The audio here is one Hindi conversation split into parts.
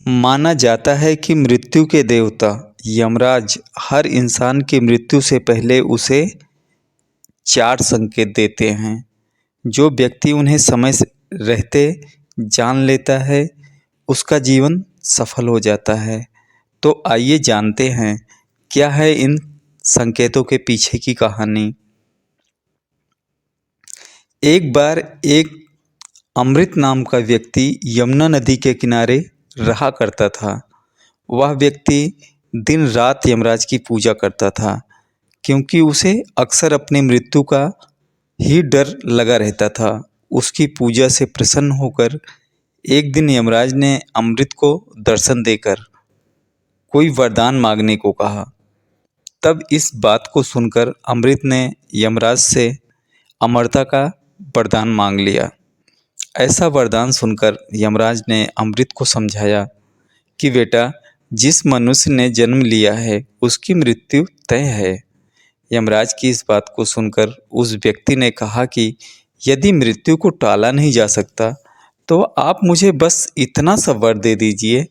माना जाता है कि मृत्यु के देवता यमराज हर इंसान की मृत्यु से पहले उसे 4 संकेत देते हैं। जो व्यक्ति उन्हें समय से रहते जान लेता है, उसका जीवन सफल हो जाता है। तो आइए जानते हैं क्या है इन संकेतों के पीछे की कहानी। एक बार एक अमृत नाम का व्यक्ति यमुना नदी के किनारे रहा करता था। वह व्यक्ति दिन रात यमराज की पूजा करता था, क्योंकि उसे अक्सर अपनी मृत्यु का ही डर लगा रहता था। उसकी पूजा से प्रसन्न होकर एक दिन यमराज ने अमृत को दर्शन देकर कोई वरदान मांगने को कहा। तब इस बात को सुनकर अमृत ने यमराज से अमरता का वरदान मांग लिया। ऐसा वरदान सुनकर यमराज ने अमृत को समझाया कि बेटा, जिस मनुष्य ने जन्म लिया है उसकी मृत्यु तय है। यमराज की इस बात को सुनकर उस व्यक्ति ने कहा कि यदि मृत्यु को टाला नहीं जा सकता तो आप मुझे बस इतना सा वर दे दीजिए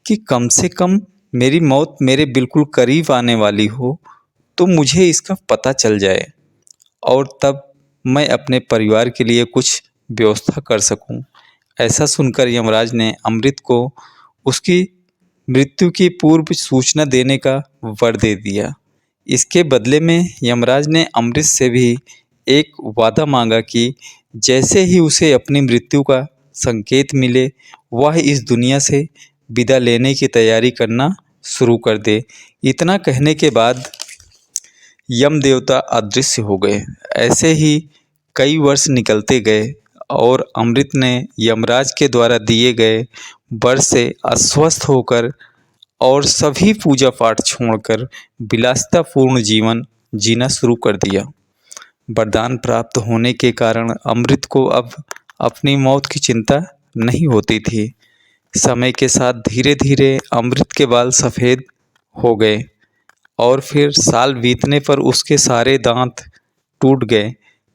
कि कम से कम मेरी मौत मेरे बिल्कुल करीब आने वाली हो तो मुझे इसका पता चल जाए, और तब मैं अपने परिवार के लिए कुछ व्यवस्था कर सकूं। ऐसा सुनकर यमराज ने अमृत को उसकी मृत्यु की पूर्व सूचना देने का वर दे दिया। इसके बदले में यमराज ने अमृत से भी एक वादा मांगा कि जैसे ही उसे अपनी मृत्यु का संकेत मिले, वह इस दुनिया से विदा लेने की तैयारी करना शुरू कर दे। इतना कहने के बाद यम देवता अदृश्य हो गए। ऐसे ही कई वर्ष निकलते गए और अमृत ने यमराज के द्वारा दिए गए वर से अस्वस्थ होकर और सभी पूजा पाठ छोड़कर विलासितापूर्ण जीवन जीना शुरू कर दिया। वरदान प्राप्त होने के कारण अमृत को अब अपनी मौत की चिंता नहीं होती थी। समय के साथ धीरे धीरे अमृत के बाल सफ़ेद हो गए और फिर साल बीतने पर उसके सारे दांत टूट गए।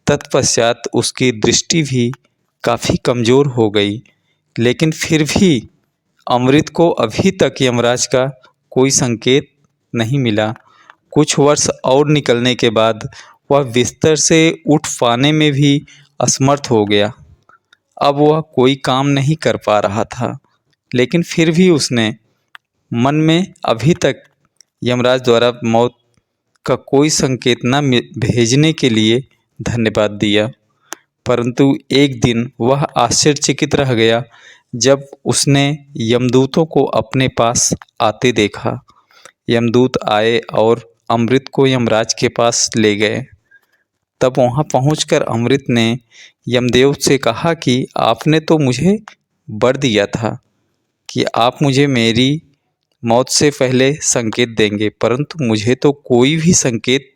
तत्पश्चात उसकी दृष्टि भी काफ़ी कमज़ोर हो गई, लेकिन फिर भी अमृत को अभी तक यमराज का कोई संकेत नहीं मिला। कुछ वर्ष और निकलने के बाद वह बिस्तर से उठ पाने में भी असमर्थ हो गया। अब वह कोई काम नहीं कर पा रहा था, लेकिन फिर भी उसने मन में अभी तक यमराज द्वारा मौत का कोई संकेत न भेजने के लिए धन्यवाद दिया। परंतु एक दिन वह आश्चर्यचकित रह गया जब उसने यमदूतों को अपने पास आते देखा। यमदूत आए और अमृत को यमराज के पास ले गए। तब वहाँ पहुंचकर अमृत ने यमदेव से कहा कि आपने तो मुझे वर दिया था कि आप मुझे मेरी मौत से पहले संकेत देंगे, परंतु मुझे तो कोई भी संकेत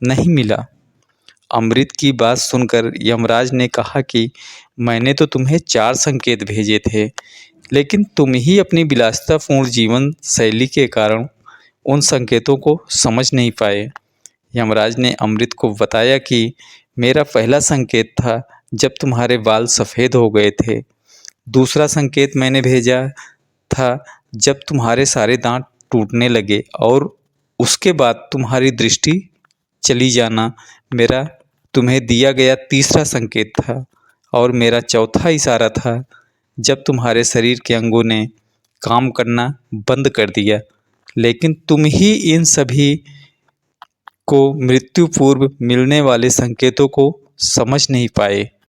नहीं मिला। अमृत की बात सुनकर यमराज ने कहा कि मैंने तो तुम्हें 4 संकेत भेजे थे, लेकिन तुम ही अपनी विलासितापूर्ण जीवन शैली के कारण उन संकेतों को समझ नहीं पाए। यमराज ने अमृत को बताया कि मेरा पहला संकेत था जब तुम्हारे बाल सफ़ेद हो गए थे। दूसरा संकेत मैंने भेजा था जब तुम्हारे सारे दांत टूटने लगे, और उसके बाद तुम्हारी दृष्टि चली जाना मेरा तुम्हें दिया गया तीसरा संकेत था। और मेरा चौथा इशारा था जब तुम्हारे शरीर के अंगों ने काम करना बंद कर दिया, लेकिन तुम ही इन सभी को मृत्यु पूर्व मिलने वाले संकेतों को समझ नहीं पाए।